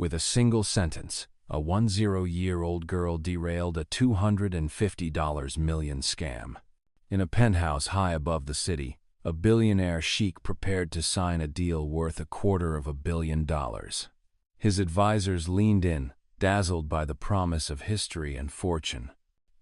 With a single sentence, a 10-year-old girl derailed a $250 million scam. In a penthouse high above the city, a billionaire sheik prepared to sign a deal worth $250 million. His advisors leaned in, dazzled by the promise of history and fortune.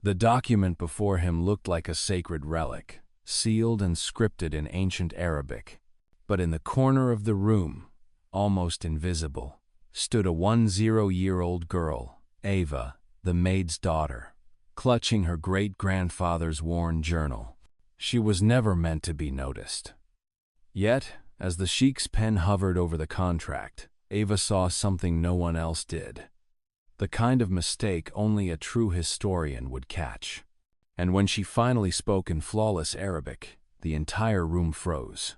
The document before him looked like a sacred relic, sealed and scripted in ancient Arabic. But in the corner of the room, almost invisible, stood a 10-year-old girl, Ava, the maid's daughter, clutching her great-grandfather's worn journal. She was never meant to be noticed. Yet, as the sheik's pen hovered over the contract, Ava saw something no one else did. The kind of mistake only a true historian would catch. And when she finally spoke in flawless Arabic, the entire room froze.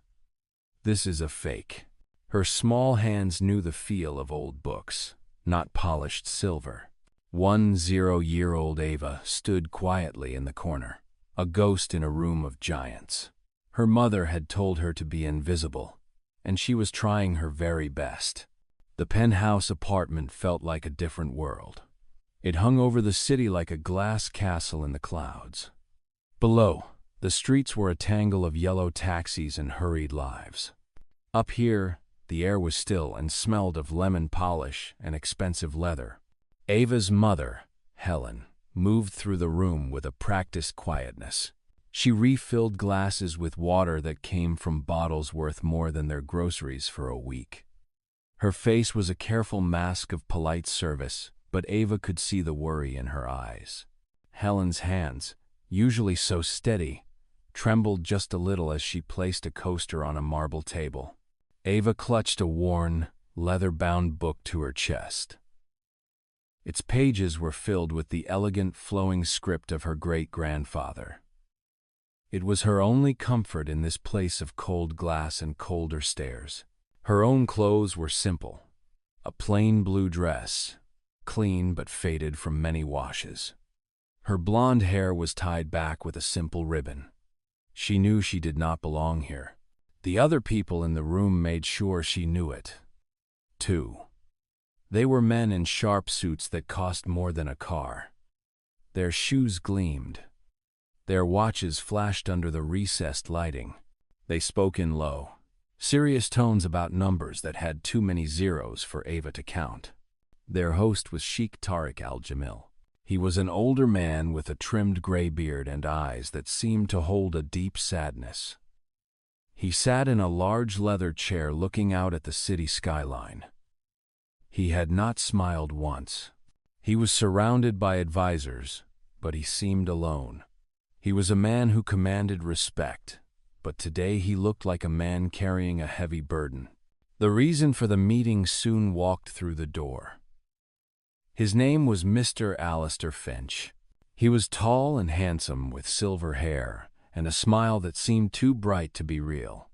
"This is a fake." Her small hands knew the feel of old books, not polished silver. 10-year-old Ava stood quietly in the corner, a ghost in a room of giants. Her mother had told her to be invisible, and she was trying her very best. The penthouse apartment felt like a different world. It hung over the city like a glass castle in the clouds. Below, the streets were a tangle of yellow taxis and hurried lives. Up here, the air was still and smelled of lemon polish and expensive leather. Ava's mother, Helen, moved through the room with a practiced quietness. She refilled glasses with water that came from bottles worth more than their groceries for a week. Her face was a careful mask of polite service, but Ava could see the worry in her eyes. Helen's hands, usually so steady, trembled just a little as she placed a coaster on a marble table. Ava clutched a worn, leather-bound book to her chest. Its pages were filled with the elegant, flowing script of her great-grandfather. It was her only comfort in this place of cold glass and colder stairs. Her own clothes were simple. A plain blue dress, clean but faded from many washes. Her blonde hair was tied back with a simple ribbon. She knew she did not belong here. The other people in the room made sure she knew it, too. They were men in sharp suits that cost more than a car. Their shoes gleamed. Their watches flashed under the recessed lighting. They spoke in low, serious tones about numbers that had too many zeros for Ava to count. Their host was Sheikh Tariq al-Jamil. He was an older man with a trimmed gray beard and eyes that seemed to hold a deep sadness. He sat in a large leather chair looking out at the city skyline. He had not smiled once. He was surrounded by advisors, but he seemed alone. He was a man who commanded respect, but today he looked like a man carrying a heavy burden. The reason for the meeting soon walked through the door. His name was Mr. Alistair Finch. He was tall and handsome with silver hair and a smile that seemed too bright to be real.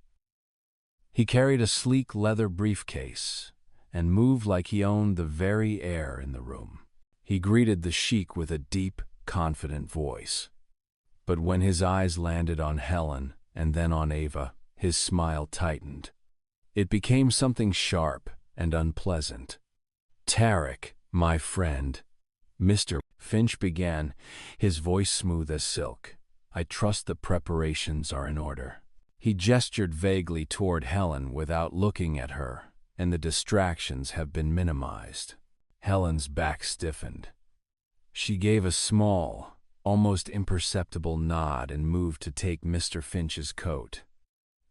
He carried a sleek leather briefcase and moved like he owned the very air in the room. He greeted the sheik with a deep, confident voice. But when his eyes landed on Helen and then on Ava, his smile tightened. It became something sharp and unpleasant. "Tariq, my friend," Mr. Finch began, his voice smooth as silk. "I trust the preparations are in order." He gestured vaguely toward Helen without looking at her, and the distractions have been minimized. Helen's back stiffened. She gave a small, almost imperceptible nod and moved to take Mr. Finch's coat.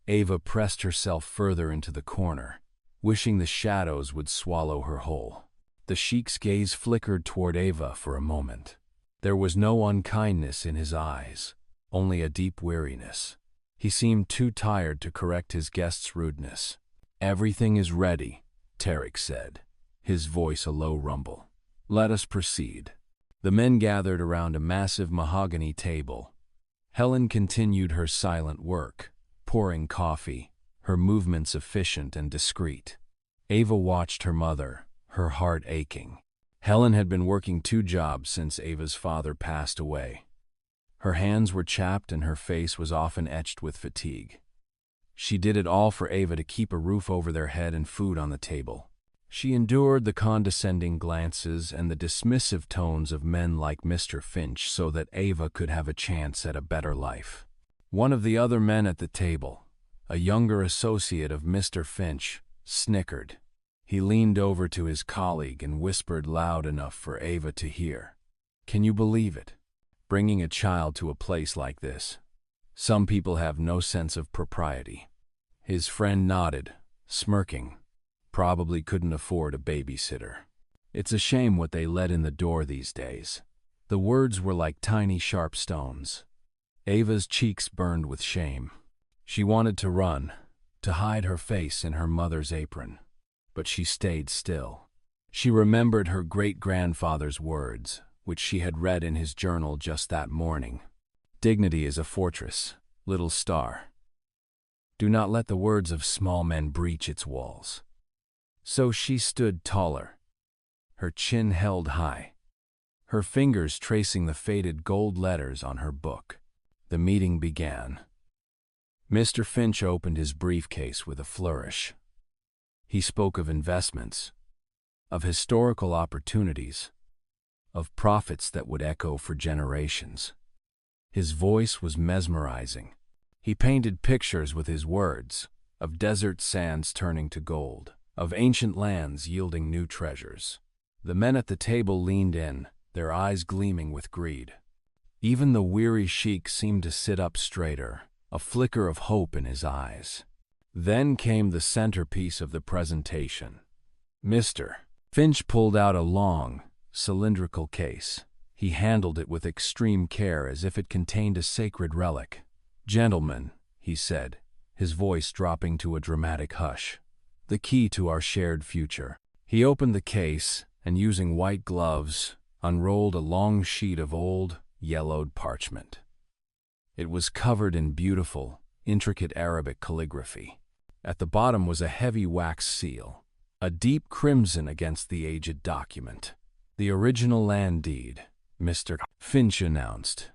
Ava pressed herself further into the corner, wishing the shadows would swallow her whole. The sheik's gaze flickered toward Ava for a moment. There was no unkindness in his eyes, only a deep weariness. He seemed too tired to correct his guest's rudeness. "Everything is ready," Tariq said, his voice a low rumble. "Let us proceed." The men gathered around a massive mahogany table. Helen continued her silent work, pouring coffee, her movements efficient and discreet. Ava watched her mother, her heart aching. Helen had been working 2 jobs since Ava's father passed away. Her hands were chapped and her face was often etched with fatigue. She did it all for Ava to keep a roof over their head and food on the table. She endured the condescending glances and the dismissive tones of men like Mr. Finch so that Ava could have a chance at a better life. One of the other men at the table, a younger associate of Mr. Finch, snickered. He leaned over to his colleague and whispered loud enough for Ava to hear. "Can you believe it? Bringing a child to a place like this. Some people have no sense of propriety." His friend nodded, smirking. Probably couldn't afford a babysitter. It's a shame what they let in the door these days. The words were like tiny sharp stones. Ava's cheeks burned with shame. She wanted to run, to hide her face in her mother's apron. But she stayed still. She remembered her great-grandfather's words, which she had read in his journal just that morning. "Dignity is a fortress, little star. Do not let the words of small men breach its walls." So she stood taller, her chin held high, her fingers tracing the faded gold letters on her book. The meeting began. Mr. Finch opened his briefcase with a flourish. He spoke of investments, of historical opportunities, of profits that would echo for generations. His voice was mesmerizing. He painted pictures with his words, of desert sands turning to gold, of ancient lands yielding new treasures. The men at the table leaned in, their eyes gleaming with greed. Even the weary sheik seemed to sit up straighter, a flicker of hope in his eyes. Then came the centerpiece of the presentation. Mr. Finch pulled out a long, cylindrical case. He handled it with extreme care as if it contained a sacred relic. "Gentlemen," he said, his voice dropping to a dramatic hush, "the key to our shared future." He opened the case and, using white gloves, unrolled a long sheet of old, yellowed parchment. It was covered in beautiful, intricate Arabic calligraphy. At the bottom was a heavy wax seal, a deep crimson against the aged document. "The original land deed," Mr. Finch announced,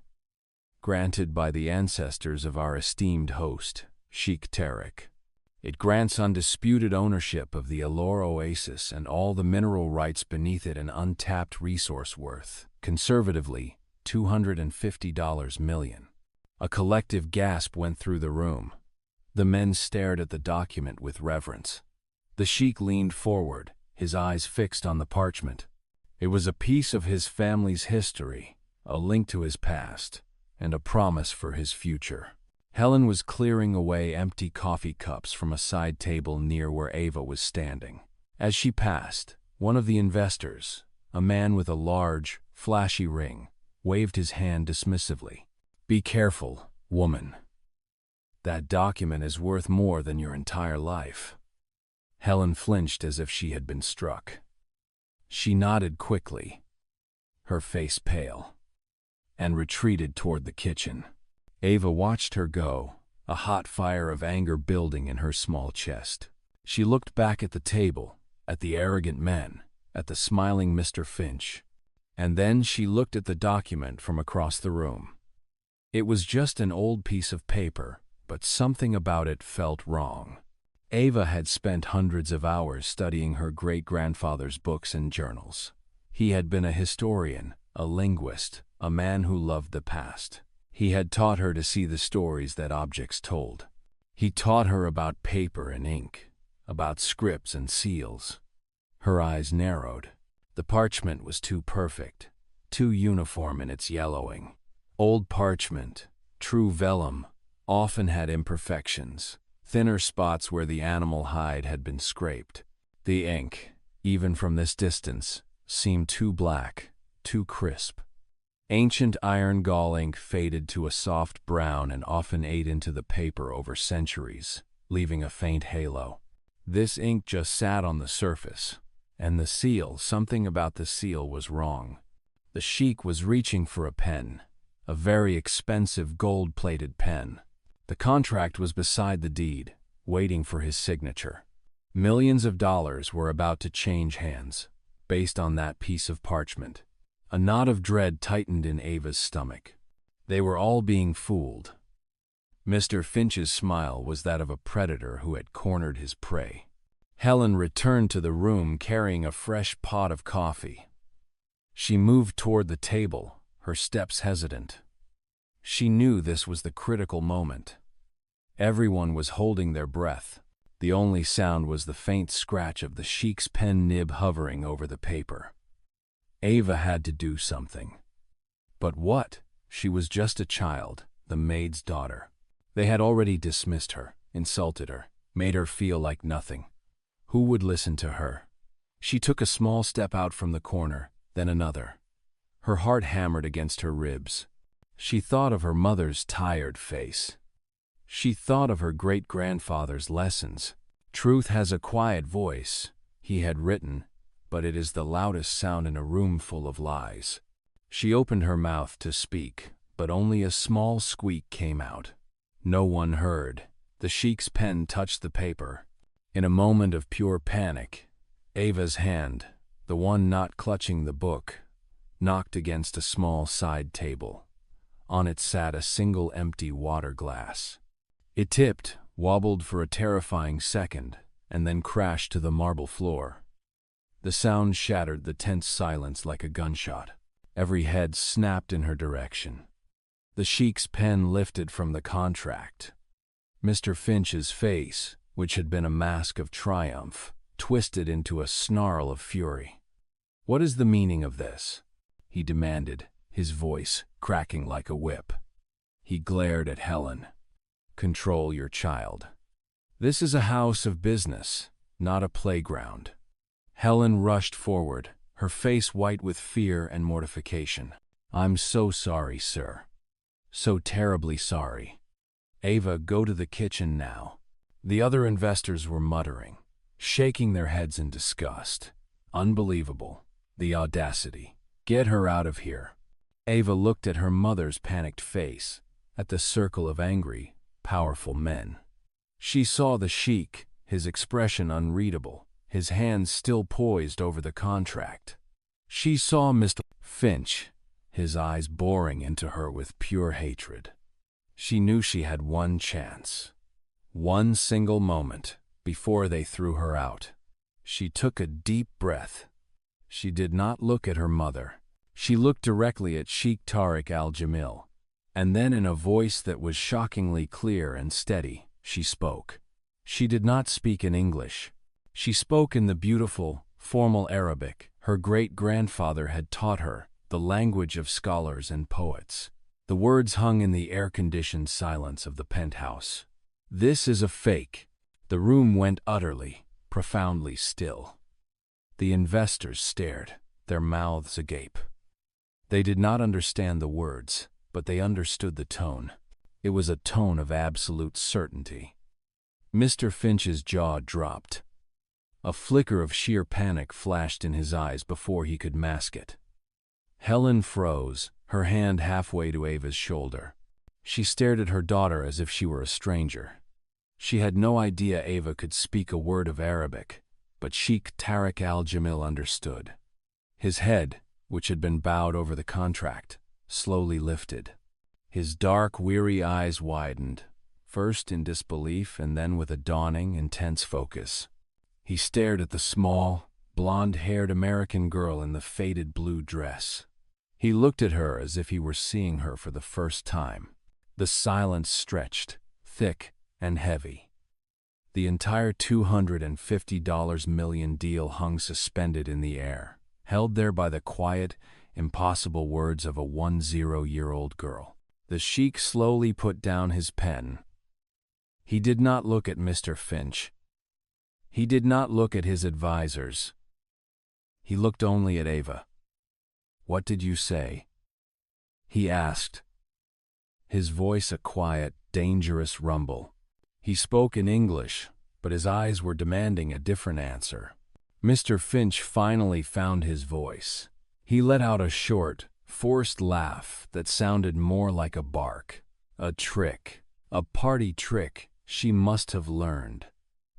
"granted by the ancestors of our esteemed host, Sheikh Tarek. It grants undisputed ownership of the Allure Oasis and all the mineral rights beneath it, an untapped resource worth, conservatively, $250 million. A collective gasp went through the room. The men stared at the document with reverence. The sheik leaned forward, his eyes fixed on the parchment. It was a piece of his family's history, a link to his past, and a promise for his future. Helen was clearing away empty coffee cups from a side table near where Ava was standing. As she passed, one of the investors, a man with a large, flashy ring, waved his hand dismissively. "Be careful, woman. That document is worth more than your entire life." Helen flinched as if she had been struck. She nodded quickly, her face pale, and retreated toward the kitchen. Ava watched her go, a hot fire of anger building in her small chest. She looked back at the table, at the arrogant men, at the smiling Mr. Finch, and then she looked at the document from across the room. It was just an old piece of paper, but something about it felt wrong. Ava had spent hundreds of hours studying her great-grandfather's books and journals. He had been a historian, a linguist, a man who loved the past. He had taught her to see the stories that objects told. He taught her about paper and ink, about scripts and seals. Her eyes narrowed. The parchment was too perfect, too uniform in its yellowing. Old parchment, true vellum, often had imperfections, thinner spots where the animal hide had been scraped. The ink, even from this distance, seemed too black, too crisp. Ancient iron gall ink faded to a soft brown and often ate into the paper over centuries, leaving a faint halo. This ink just sat on the surface, and the seal, something about the seal was wrong. The sheik was reaching for a pen, a very expensive gold-plated pen. The contract was beside the deed, waiting for his signature. Millions of dollars were about to change hands, based on that piece of parchment. A knot of dread tightened in Ava's stomach. They were all being fooled. Mr. Finch's smile was that of a predator who had cornered his prey. Helen returned to the room carrying a fresh pot of coffee. She moved toward the table, her steps hesitant. She knew this was the critical moment. Everyone was holding their breath. The only sound was the faint scratch of the sheik's pen nib hovering over the paper. Ava had to do something. But what? She was just a child, the maid's daughter. They had already dismissed her, insulted her, made her feel like nothing. Who would listen to her? She took a small step out from the corner, then another. Her heart hammered against her ribs. She thought of her mother's tired face. She thought of her great-grandfather's lessons. Truth has a quiet voice, he had written, but it is the loudest sound in a room full of lies. She opened her mouth to speak, but only a small squeak came out. No one heard. The sheik's pen touched the paper. In a moment of pure panic, Ava's hand, the one not clutching the book, knocked against a small side table. On it sat a single empty water glass. It tipped, wobbled for a terrifying second, and then crashed to the marble floor. The sound shattered the tense silence like a gunshot. Every head snapped in her direction. The sheik's pen lifted from the contract. Mr. Finch's face, which had been a mask of triumph, twisted into a snarl of fury. "What is the meaning of this?" he demanded, his voice cracking like a whip. He glared at Helen. "Control your child. This is a house of business, not a playground." Helen rushed forward, her face white with fear and mortification. "I'm so sorry, sir. So terribly sorry. Ava, go to the kitchen now." The other investors were muttering, shaking their heads in disgust. Unbelievable. The audacity. "Get her out of here." Ava looked at her mother's panicked face, at the circle of angry, powerful men. She saw the sheik, his expression unreadable, his hands still poised over the contract. She saw Mr. Finch, his eyes boring into her with pure hatred. She knew she had one chance. One single moment, before they threw her out. She took a deep breath. She did not look at her mother. She looked directly at Sheikh Tariq al-Jamil. And then in a voice that was shockingly clear and steady, she spoke. She did not speak in English. She spoke in the beautiful, formal Arabic her great-grandfather had taught her, the language of scholars and poets. The words hung in the air-conditioned silence of the penthouse. "This is a fake." The room went utterly, profoundly still. The investors stared, their mouths agape. They did not understand the words, but they understood the tone. It was a tone of absolute certainty. Mr. Finch's jaw dropped. A flicker of sheer panic flashed in his eyes before he could mask it. Helen froze, her hand halfway to Ava's shoulder. She stared at her daughter as if she were a stranger. She had no idea Ava could speak a word of Arabic, but Sheikh Tariq al-Jamil understood. His head, which had been bowed over the contract, slowly lifted. His dark, weary eyes widened, first in disbelief and then with a dawning, intense focus. He stared at the small, blonde-haired American girl in the faded blue dress. He looked at her as if he were seeing her for the first time. The silence stretched, thick and heavy. The entire $250 million deal hung suspended in the air, held there by the quiet, impossible words of a 10-year-old girl. The sheik slowly put down his pen. He did not look at Mr. Finch. He did not look at his advisors. He looked only at Ava. "What did you say?" he asked, his voice a quiet, dangerous rumble. He spoke in English, but his eyes were demanding a different answer. Mr. Finch finally found his voice. He let out a short, forced laugh that sounded more like a bark. "A trick, a party trick she must have learned.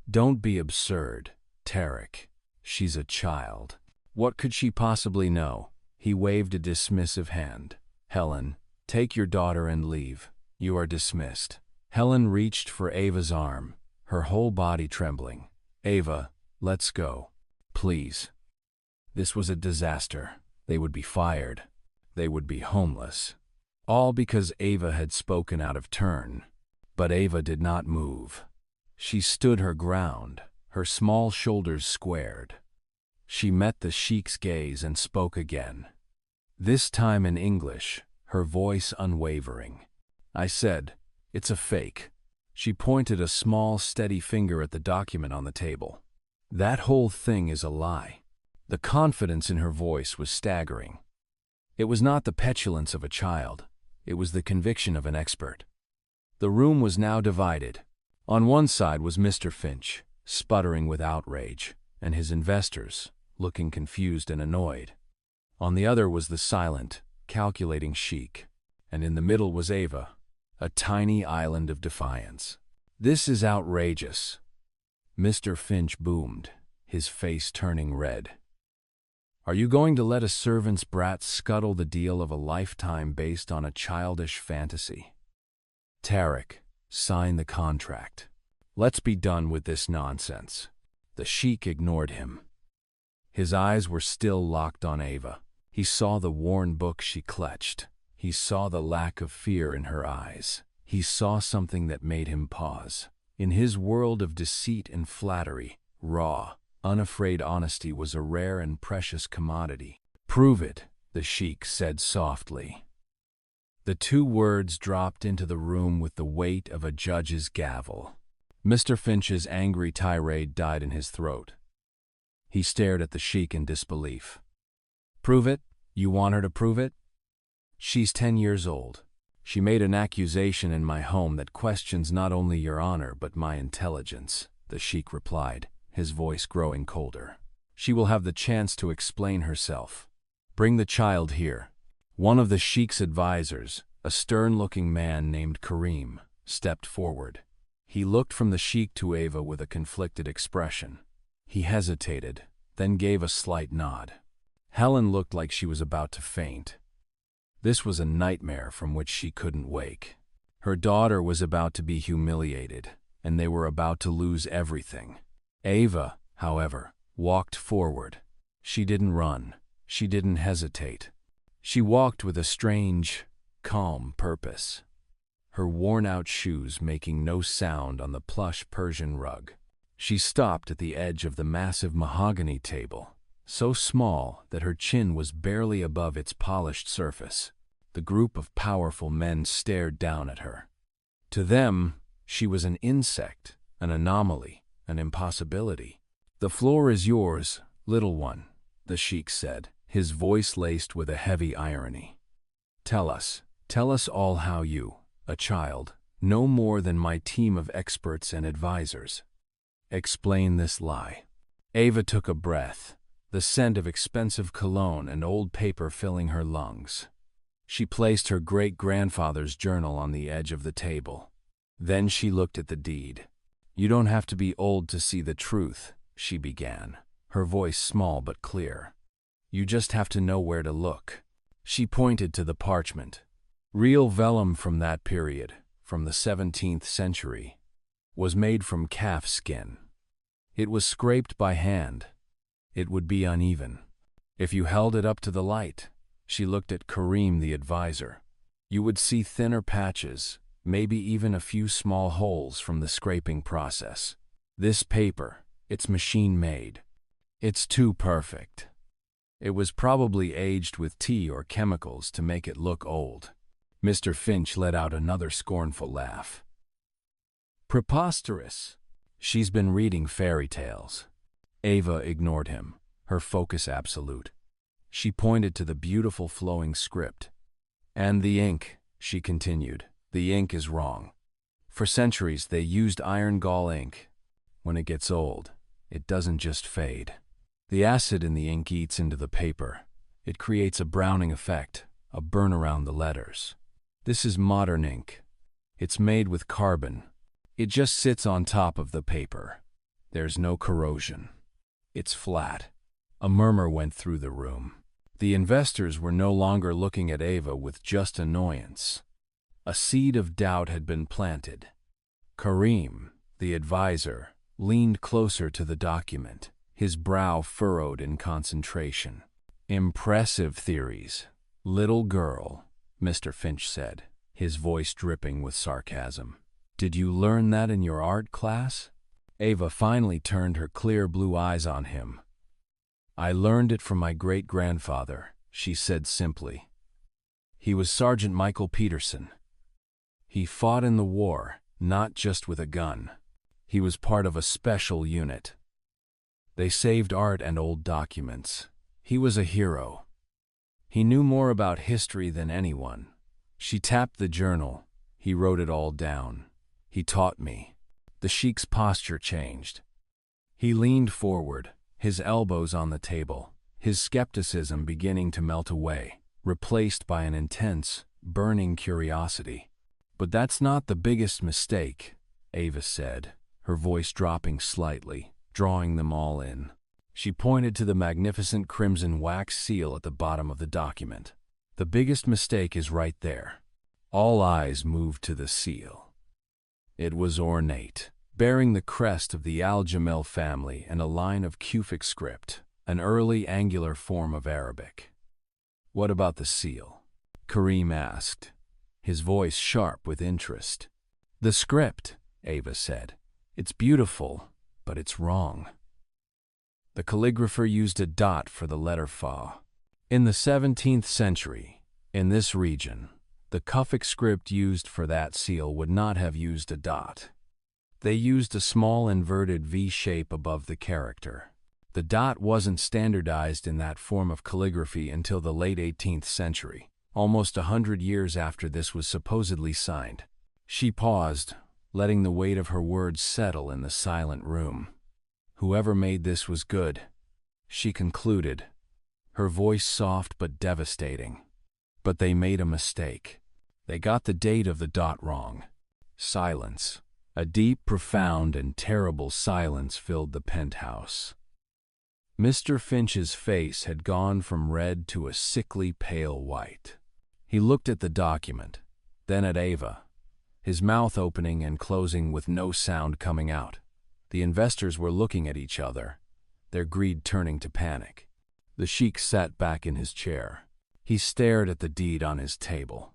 Don't be absurd, Tariq. She's a child. What could she possibly know?" He waved a dismissive hand. "Helen, take your daughter and leave. You are dismissed." Helen reached for Ava's arm, her whole body trembling. "Ava, Let's go. Please. This was a disaster. They would be fired. They would be homeless. All because Ava had spoken out of turn. But Ava did not move. She stood her ground, her small shoulders squared. She met the sheik's gaze and spoke again. This time in English, her voice unwavering. I said, "It's a fake." She pointed a small, steady finger at the document on the table. "That whole thing is a lie." The confidence in her voice was staggering. It was not the petulance of a child. It was the conviction of an expert. The room was now divided. On one side was Mr. Finch, sputtering with outrage, and his investors, looking confused and annoyed. On the other was the silent, calculating sheik, and in the middle was Ava, a tiny island of defiance. "This is outrageous," Mr. Finch boomed, his face turning red. "Are you going to let a servant's brat scuttle the deal of a lifetime based on a childish fantasy? Tarek, sign the contract. Let's be done with this nonsense." The sheik ignored him. His eyes were still locked on Ava. He saw the worn book she clutched. He saw the lack of fear in her eyes. He saw something that made him pause. In his world of deceit and flattery, raw, unafraid honesty was a rare and precious commodity. "Prove it," the sheik said softly. The two words dropped into the room with the weight of a judge's gavel. Mr. Finch's angry tirade died in his throat. He stared at the sheik in disbelief. "Prove it? You want her to prove it? She's 10 years old. She made an accusation in my home that questions not only your honor but my intelligence," the sheik replied, his voice growing colder. "She will have the chance to explain herself. Bring the child here." One of the sheik's advisors, a stern-looking man named Karim, stepped forward. He looked from the sheik to Ava with a conflicted expression. He hesitated, then gave a slight nod. Helen looked like she was about to faint. This was a nightmare from which she couldn't wake. Her daughter was about to be humiliated, and they were about to lose everything. Ava, however, walked forward. She didn't run. She didn't hesitate. She walked with a strange, calm purpose, her worn-out shoes making no sound on the plush Persian rug. She stopped at the edge of the massive mahogany table, so small that her chin was barely above its polished surface. The group of powerful men stared down at her. To them, she was an insect, an anomaly, an impossibility. "The floor is yours, little one," the sheik said, his voice laced with a heavy irony. Tell us all how you, a child, no more than my team of experts and advisors. Explain this lie." Ava took a breath, the scent of expensive cologne and old paper filling her lungs. She placed her great-grandfather's journal on the edge of the table. Then she looked at the deed. "You don't have to be old to see the truth," she began, her voice small but clear. "You just have to know where to look." She pointed to the parchment. Real vellum from that period, from the 17th century, was made from calf skin. It was scraped by hand. It would be uneven. If you held it up to the light, she looked at Karim the advisor, you would see thinner patches, maybe even a few small holes from the scraping process. This paper, it's machine-made. It's too perfect. It was probably aged with tea or chemicals to make it look old. Mr. Finch let out another scornful laugh. "Preposterous. She's been reading fairy tales." Ava ignored him, her focus absolute. She pointed to the beautiful flowing script. "And the ink," she continued. "The ink is wrong. For centuries they used iron gall ink. When it gets old, it doesn't just fade. The acid in the ink eats into the paper. It creates a browning effect, a burn around the letters. This is modern ink. It's made with carbon. It just sits on top of the paper. There's no corrosion. It's flat." A murmur went through the room. The investors were no longer looking at Ava with just annoyance. A seed of doubt had been planted. Karim, the advisor, leaned closer to the document. his brow furrowed in concentration. "Impressive theories, little girl," Mr. Finch said, his voice dripping with sarcasm. "Did you learn that in your art class?" Ava finally turned her clear blue eyes on him. "I learned it from my great-grandfather," she said simply. "He was Sergeant Michael Peterson. He fought in the war, not just with a gun. He was part of a special unit. They saved art and old documents. He was a hero. He knew more about history than anyone." She tapped the journal. "He wrote it all down. He taught me." The sheik's posture changed. He leaned forward, his elbows on the table, his skepticism beginning to melt away, replaced by an intense, burning curiosity. "But that's not the biggest mistake," Ava said, her voice dropping slightly, drawing them all in. She pointed to the magnificent crimson wax seal at the bottom of the document. "The biggest mistake is right there." All eyes moved to the seal. It was ornate, bearing the crest of the Al-Jamil family and a line of Kufic script, an early angular form of Arabic. "What about the seal?" Kareem asked, his voice sharp with interest. "The script," Ava said. "It's beautiful, but it's wrong. The calligrapher used a dot for the letter Fa. In the 17th century, in this region, the Kufic script used for that seal would not have used a dot. They used a small inverted V shape above the character. The dot wasn't standardized in that form of calligraphy until the late 18th century, almost 100 years after this was supposedly signed." She paused, letting the weight of her words settle in the silent room. "Whoever made this was good," she concluded, her voice soft but devastating. "But they made a mistake. They got the date of the dot wrong." Silence. A deep, profound, and terrible silence filled the penthouse. Mr. Finch's face had gone from red to a sickly pale white. He looked at the document, then at Ava, his mouth opening and closing with no sound coming out. The investors were looking at each other, their greed turning to panic. The sheik sat back in his chair. He stared at the deed on his table,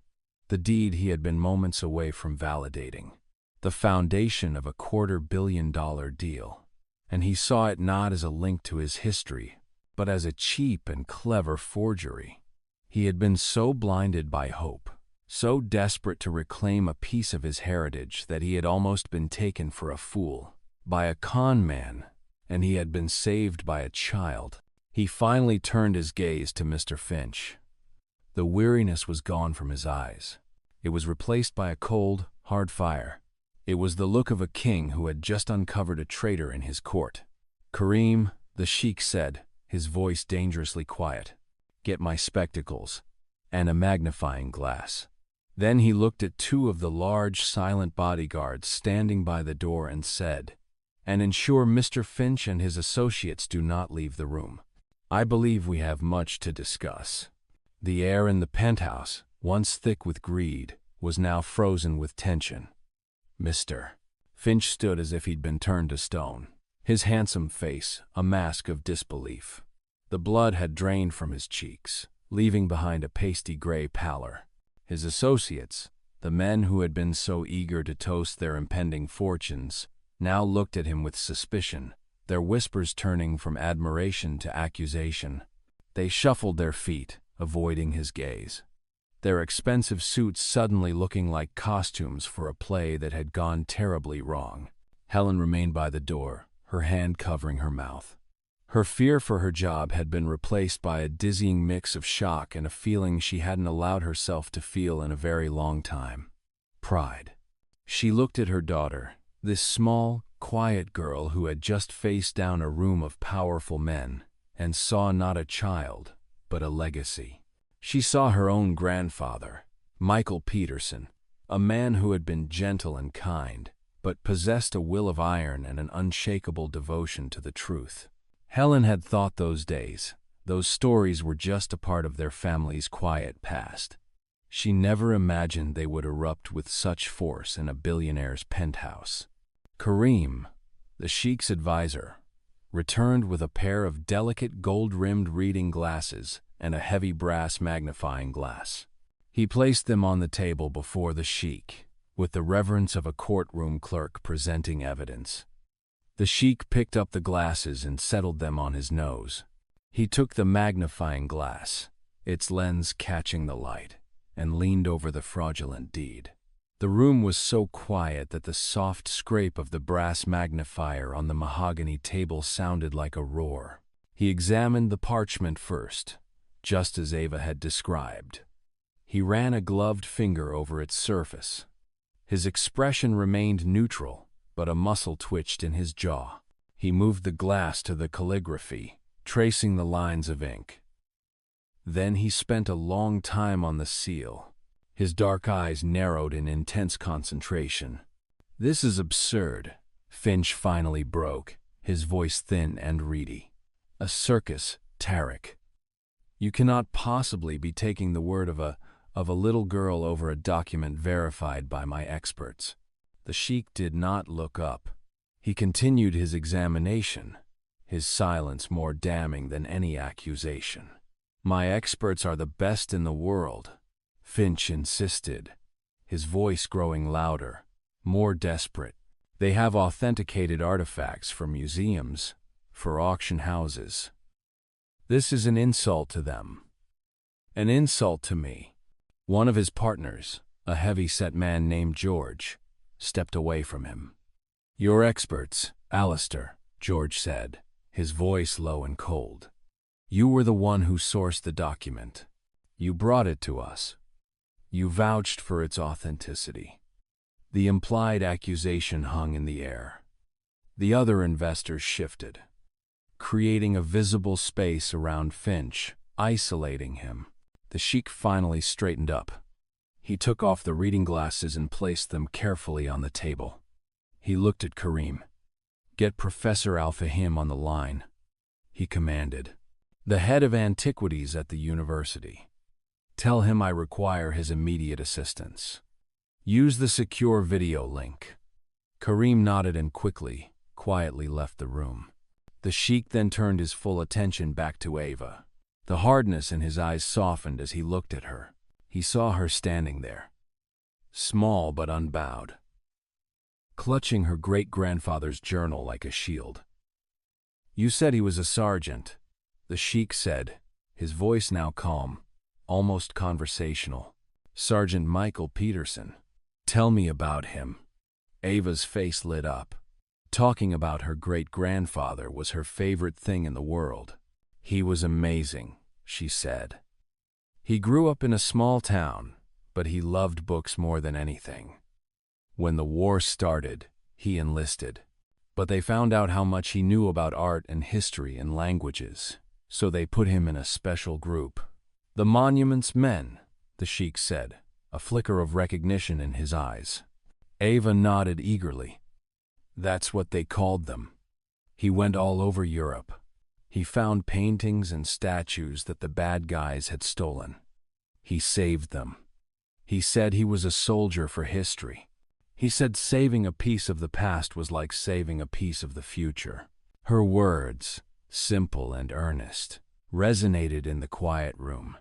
the deed he had been moments away from validating, the foundation of a $250 million deal. And he saw it not as a link to his history, but as a cheap and clever forgery. He had been so blinded by hope, so desperate to reclaim a piece of his heritage that he had almost been taken for a fool, by a con man, and he had been saved by a child. He finally turned his gaze to Mr. Finch. The weariness was gone from his eyes. It was replaced by a cold, hard fire. It was the look of a king who had just uncovered a traitor in his court. "Kareem," the sheik said, his voice dangerously quiet, "get my spectacles and a magnifying glass." Then he looked at two of the large, silent bodyguards standing by the door and said, "And ensure Mr. Finch and his associates do not leave the room. I believe we have much to discuss." The air in the penthouse, once thick with greed, was now frozen with tension. "Mr." Finch stood as if he'd been turned to stone, his handsome face a mask of disbelief. The blood had drained from his cheeks, leaving behind a pasty gray pallor. His associates, the men who had been so eager to toast their impending fortunes, now looked at him with suspicion, their whispers turning from admiration to accusation. They shuffled their feet, avoiding his gaze, their expensive suits suddenly looking like costumes for a play that had gone terribly wrong. Helen remained by the door, her hand covering her mouth. Her fear for her job had been replaced by a dizzying mix of shock and a feeling she hadn't allowed herself to feel in a very long time: pride. She looked at her daughter, this small, quiet girl who had just faced down a room of powerful men, and saw not a child, but a legacy. She saw her own grandfather, Michael Peterson, a man who had been gentle and kind, but possessed a will of iron and an unshakable devotion to the truth. Helen had thought those days, those stories were just a part of their family's quiet past. She never imagined they would erupt with such force in a billionaire's penthouse. Kareem, the sheik's advisor, returned with a pair of delicate gold-rimmed reading glasses and a heavy brass magnifying glass. He placed them on the table before the sheik, with the reverence of a courtroom clerk presenting evidence. The sheik picked up the glasses and settled them on his nose. He took the magnifying glass, its lens catching the light, and leaned over the fraudulent deed. The room was so quiet that the soft scrape of the brass magnifier on the mahogany table sounded like a roar. He examined the parchment first, just as Ava had described. He ran a gloved finger over its surface. His expression remained neutral, but a muscle twitched in his jaw. He moved the glass to the calligraphy, tracing the lines of ink. Then he spent a long time on the seal. His dark eyes narrowed in intense concentration. "This is absurd," Finch finally broke, his voice thin and reedy. "A circus, Tarek. You cannot possibly be taking the word of a little girl over a document verified by my experts." The sheik did not look up. He continued his examination, his silence more damning than any accusation. "My experts are the best in the world," Finch insisted, his voice growing louder, more desperate. "They have authenticated artifacts for museums, for auction houses. This is an insult to them. An insult to me." One of his partners, a heavy-set man named George, stepped away from him. "Your experts, Alistair," George said, his voice low and cold. "You were the one who sourced the document. You brought it to us. You vouched for its authenticity." The implied accusation hung in the air. The other investors shifted, creating a visible space around Finch, isolating him. The sheik finally straightened up. He took off the reading glasses and placed them carefully on the table. He looked at Karim. "Get Professor Al-Fahim on the line," he commanded, "the head of antiquities at the university. Tell him I require his immediate assistance. Use the secure video link." Karim nodded and quietly left the room. The sheik then turned his full attention back to Ava. The hardness in his eyes softened as he looked at her. He saw her standing there, small but unbowed, clutching her great-grandfather's journal like a shield. "You said he was a sergeant," the sheik said, his voice now calm, almost conversational. "Sergeant Michael Peterson. Tell me about him." Ava's face lit up. Talking about her great-grandfather was her favorite thing in the world. "He was amazing," she said. "He grew up in a small town, but he loved books more than anything. When the war started, he enlisted. But they found out how much he knew about art and history and languages, so they put him in a special group. The Monuments Men," the sheik said, a flicker of recognition in his eyes. Ava nodded eagerly. "That's what they called them. He went all over Europe. He found paintings and statues that the bad guys had stolen. He saved them. He said he was a soldier for history. He said saving a piece of the past was like saving a piece of the future." Her words, simple and earnest, resonated in the quiet room.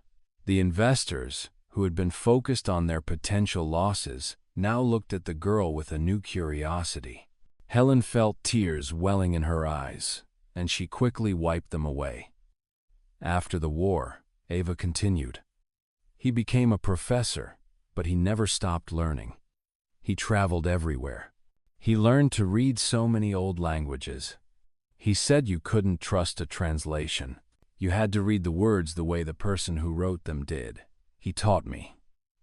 The investors, who had been focused on their potential losses, now looked at the girl with a new curiosity. Helen felt tears welling in her eyes, and she quickly wiped them away. "After the war," Ava continued, "he became a professor, but he never stopped learning. He traveled everywhere. He learned to read so many old languages. He said you couldn't trust a translation. You had to read the words the way the person who wrote them did. He taught me."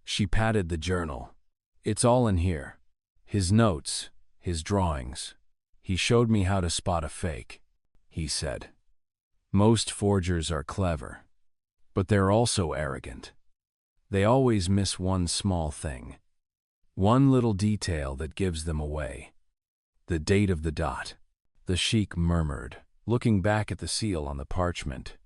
She patted the journal. "It's all in here. His notes, his drawings. He showed me how to spot a fake," he said. "Most forgers are clever, but they're also arrogant. They always miss one small thing, one little detail that gives them away. The date of the dot." The sheik murmured, looking back at the seal on the parchment.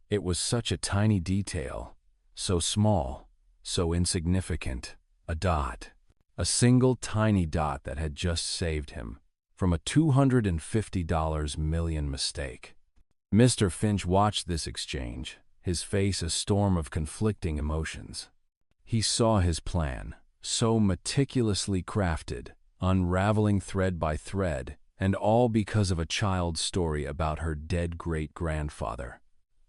It was such a tiny detail, so small, so insignificant. A dot. A single tiny dot that had just saved him. from a $250 million mistake. Mr. Finch watched this exchange, his face a storm of conflicting emotions. He saw his plan, so meticulously crafted, unraveling thread by thread, and all because of a child's story about her dead great-grandfather.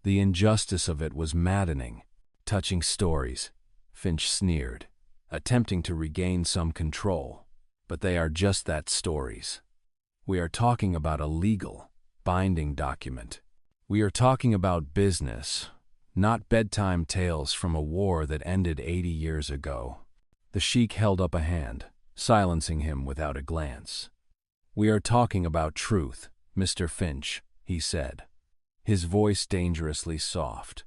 The injustice of it was maddening. Touching stories, Finch sneered, attempting to regain some control. But they are just that, stories. We are talking about a legal, binding document. We are talking about business, not bedtime tales from a war that ended 80 years ago. The sheik held up a hand, silencing him without a glance. We are talking about truth, Mr. Finch, he said, his voice dangerously soft.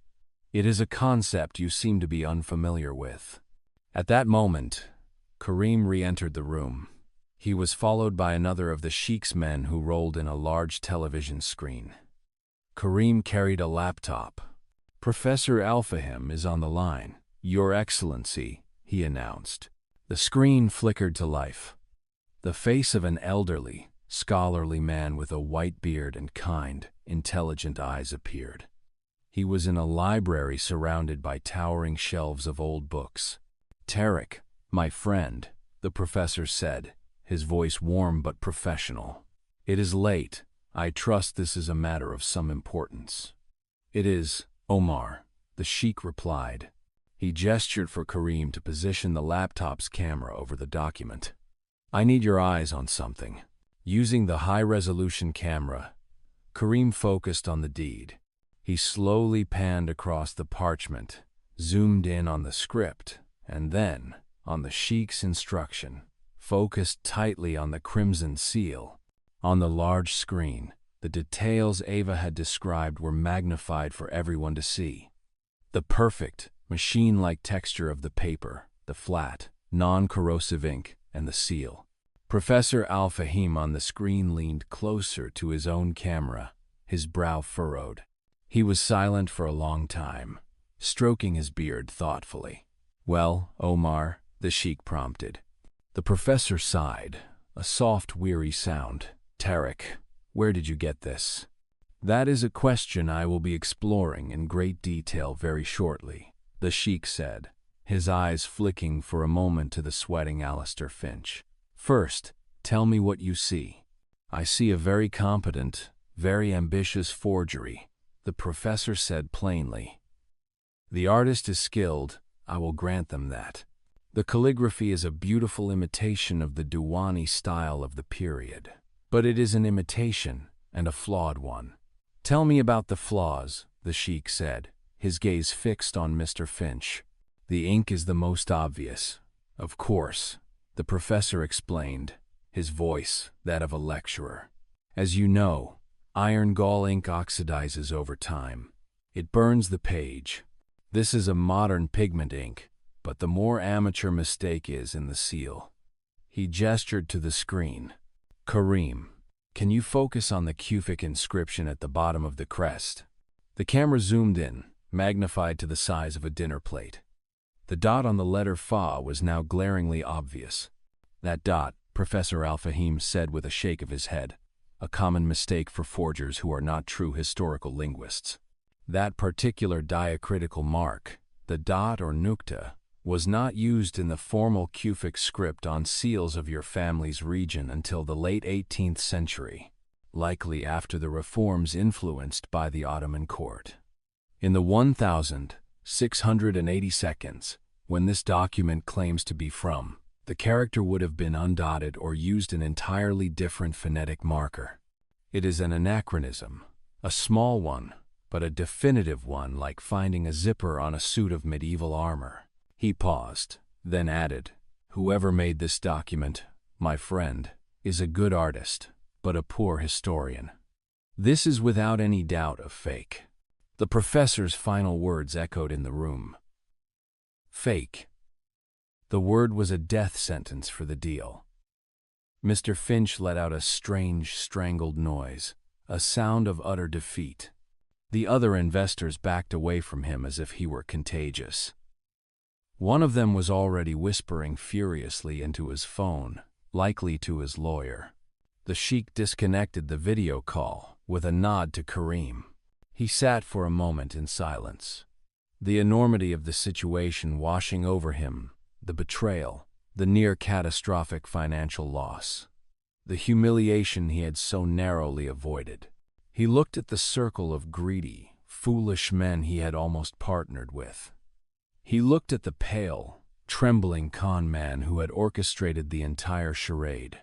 It is a concept you seem to be unfamiliar with. At that moment, Karim re-entered the room. He was followed by another of the sheik's men who rolled in a large television screen. Karim carried a laptop. Professor Al-Fahim is on the line, Your Excellency, he announced. The screen flickered to life. The face of an elderly, scholarly man with a white beard and kind, intelligent eyes appeared. He was in a library surrounded by towering shelves of old books. Tarek, my friend, the professor said, his voice warm but professional. It is late. I trust this is a matter of some importance. It is, Omar, the sheik replied. He gestured for Karim to position the laptop's camera over the document. I need your eyes on something. Using the high-resolution camera, Karim focused on the deed. He slowly panned across the parchment, zoomed in on the script, and then, on the sheik's instruction, focused tightly on the crimson seal. On the large screen, the details Ava had described were magnified for everyone to see. The perfect, machine-like texture of the paper, the flat, non-corrosive ink, and the seal. Professor Al-Fahim on the screen leaned closer to his own camera, his brow furrowed. He was silent for a long time, stroking his beard thoughtfully. Well, Omar, the sheik prompted. The professor sighed, a soft, weary sound. Tarek, where did you get this? That is a question I will be exploring in great detail very shortly, the sheik said, his eyes flicking for a moment to the sweating Alistair Finch. First, tell me what you see. I see a very competent, very ambitious forgery, the professor said plainly. The artist is skilled, I will grant them that. The calligraphy is a beautiful imitation of the Diwani style of the period. But it is an imitation, and a flawed one. Tell me about the flaws, the sheik said, his gaze fixed on Mr. Finch. The ink is the most obvious. Of course, the professor explained, his voice that of a lecturer. As you know, iron gall ink oxidizes over time. It burns the page. This is a modern pigment ink, but the more amateur mistake is in the seal. He gestured to the screen. Karim, can you focus on the Kufic inscription at the bottom of the crest? The camera zoomed in, magnified to the size of a dinner plate. The dot on the letter Fa was now glaringly obvious. That dot, Professor Al-Fahim said with a shake of his head, a common mistake for forgers who are not true historical linguists. That particular diacritical mark, the dot or nukta, was not used in the formal Kufic script on seals of your family's region until the late 18th century, likely after the reforms influenced by the Ottoman court. In the 1680 seconds, when this document claims to be from, the character would have been undotted or used an entirely different phonetic marker. It is an anachronism, a small one, but a definitive one, like finding a zipper on a suit of medieval armor. He paused, then added, whoever made this document, my friend, is a good artist, but a poor historian. This is without any doubt a fake. The professor's final words echoed in the room. Fake. The word was a death sentence for the deal. Mr. Finch let out a strange, strangled noise, a sound of utter defeat. The other investors backed away from him as if he were contagious. One of them was already whispering furiously into his phone, likely to his lawyer. The sheik disconnected the video call with a nod to Karim. He sat for a moment in silence, the enormity of the situation washing over him, the betrayal, the near-catastrophic financial loss, the humiliation he had so narrowly avoided. He looked at the circle of greedy, foolish men he had almost partnered with. He looked at the pale, trembling con man who had orchestrated the entire charade.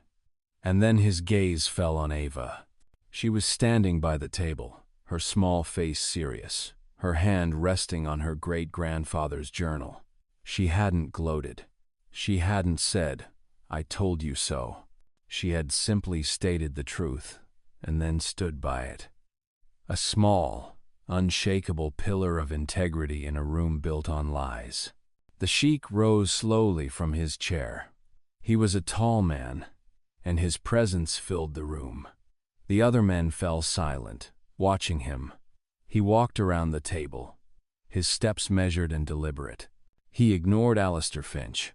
And then his gaze fell on Ava. She was standing by the table, her small face serious, her hand resting on her great-grandfather's journal. She hadn't gloated. She hadn't said, "I told you so." She had simply stated the truth, and then stood by it. A small, unshakable pillar of integrity in a room built on lies. The sheik rose slowly from his chair. He was a tall man, and his presence filled the room. The other men fell silent, watching him. He walked around the table, his steps measured and deliberate. He ignored Alistair Finch.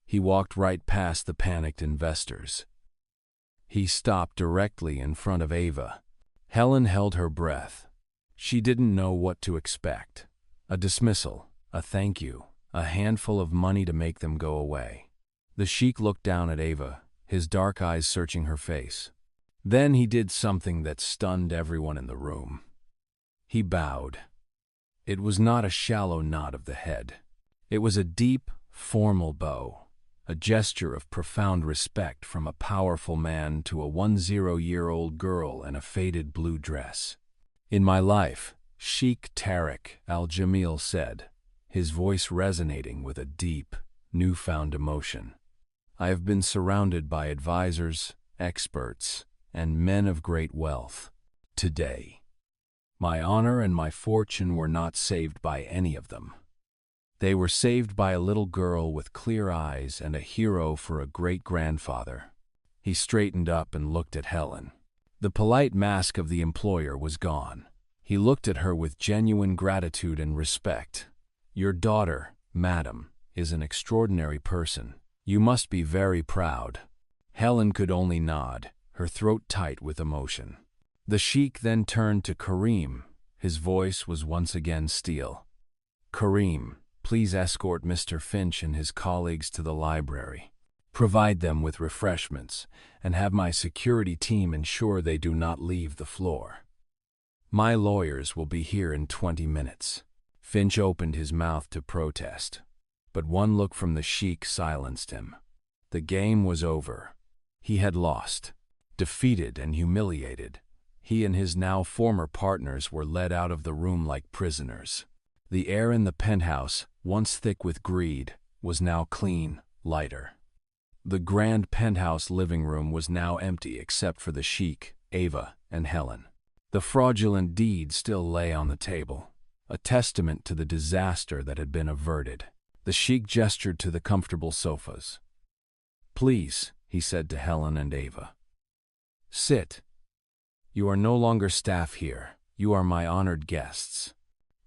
He walked right past the panicked investors. He stopped directly in front of Ava. Helen held her breath. She didn't know what to expect. A dismissal, a thank you, a handful of money to make them go away. The sheik looked down at Ava, his dark eyes searching her face. Then he did something that stunned everyone in the room. He bowed. It was not a shallow nod of the head. It was a deep, formal bow, a gesture of profound respect from a powerful man to a 10-year-old girl in a faded blue dress. "In my life," Sheikh Tariq al-Jamil said, his voice resonating with a deep, newfound emotion, "I have been surrounded by advisors, experts, and men of great wealth. Today, my honor and my fortune were not saved by any of them. They were saved by a little girl with clear eyes and a hero for a great-grandfather." He straightened up and looked at Helen. The polite mask of the employer was gone. He looked at her with genuine gratitude and respect. "Your daughter, madam, is an extraordinary person. You must be very proud." Helen could only nod, her throat tight with emotion. The sheik then turned to Karim. His voice was once again steel. "Karim, please escort Mr. Finch and his colleagues to the library. Provide them with refreshments, and have my security team ensure they do not leave the floor. My lawyers will be here in 20 minutes. Finch opened his mouth to protest, but one look from the sheik silenced him. The game was over. He had lost. Defeated and humiliated, he and his now former partners were led out of the room like prisoners. The air in the penthouse, once thick with greed, was now clean, lighter. The grand penthouse living room was now empty except for the sheik, Ava, and Helen. The fraudulent deed still lay on the table, a testament to the disaster that had been averted. The sheik gestured to the comfortable sofas. "Please," he said to Helen and Ava. "Sit. You are no longer staff here. You are my honored guests."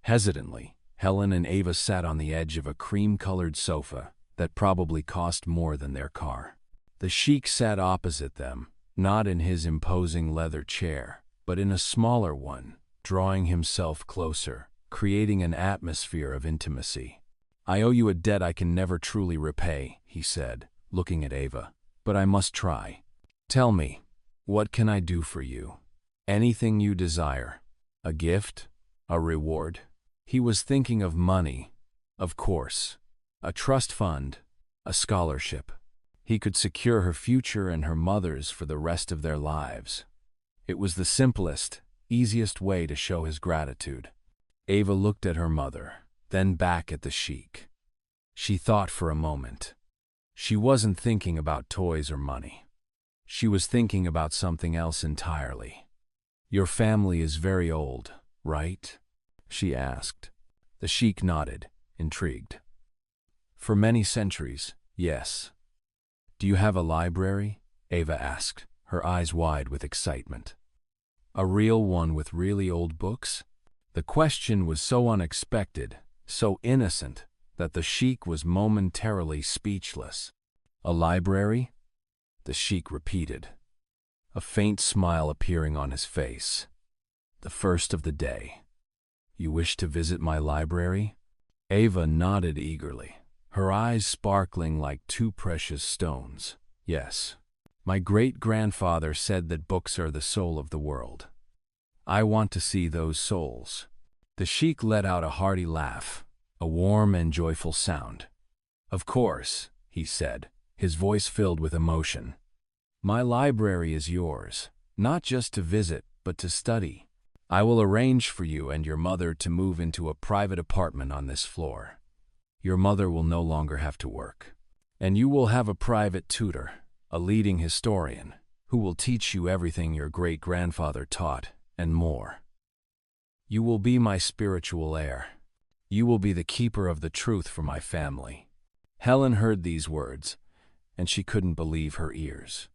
Hesitantly, Helen and Ava sat on the edge of a cream-colored sofa that probably cost more than their car. The sheik sat opposite them, not in his imposing leather chair, but in a smaller one, drawing himself closer, creating an atmosphere of intimacy. "I owe you a debt I can never truly repay," he said, looking at Ava, "but I must try. Tell me, what can I do for you? Anything you desire. A gift? A reward?" He was thinking of money, of course. A trust fund, a scholarship. He could secure her future and her mother's for the rest of their lives. It was the simplest, easiest way to show his gratitude. Ava looked at her mother, then back at the sheik. She thought for a moment. She wasn't thinking about toys or money. She was thinking about something else entirely. "Your family is very old, right?" she asked. The sheik nodded, intrigued. "For many centuries, yes." "Do you have a library?" Ava asked, her eyes wide with excitement. "A real one with really old books?" The question was so unexpected, so innocent, that the sheik was momentarily speechless. "A library?" the sheik repeated. a faint smile appearing on his face. The first of the day. You wish to visit my library? Ava nodded eagerly, her eyes sparkling like two precious stones. Yes. My great-grandfather said that books are the soul of the world. I want to see those souls. The sheik let out a hearty laugh, a warm and joyful sound. Of course, he said, his voice filled with emotion. My library is yours, not just to visit, but to study. I will arrange for you and your mother to move into a private apartment on this floor. Your mother will no longer have to work. And you will have a private tutor, a leading historian, who will teach you everything your great-grandfather taught, and more. You will be my spiritual heir. You will be the keeper of the truth for my family. Helen heard these words, and she couldn't believe her ears.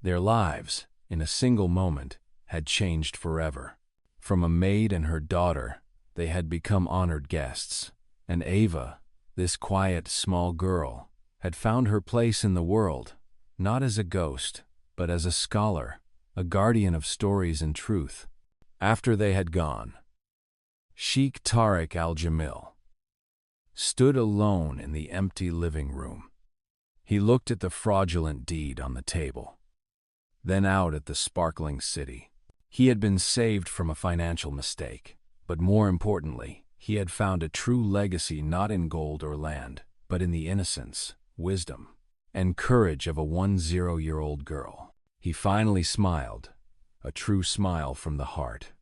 Their lives, in a single moment, had changed forever. From a maid and her daughter, they had become honored guests, and Ava, this quiet, small girl, had found her place in the world, not as a ghost, but as a scholar, a guardian of stories and truth. After they had gone, Sheikh Tariq al-Jamil stood alone in the empty living room. He looked at the fraudulent deed on the table, then out at the sparkling city. He had been saved from a financial mistake, but more importantly, he had found a true legacy not in gold or land, but in the innocence, wisdom, and courage of a 10-year-old girl. He finally smiled, a true smile from the heart.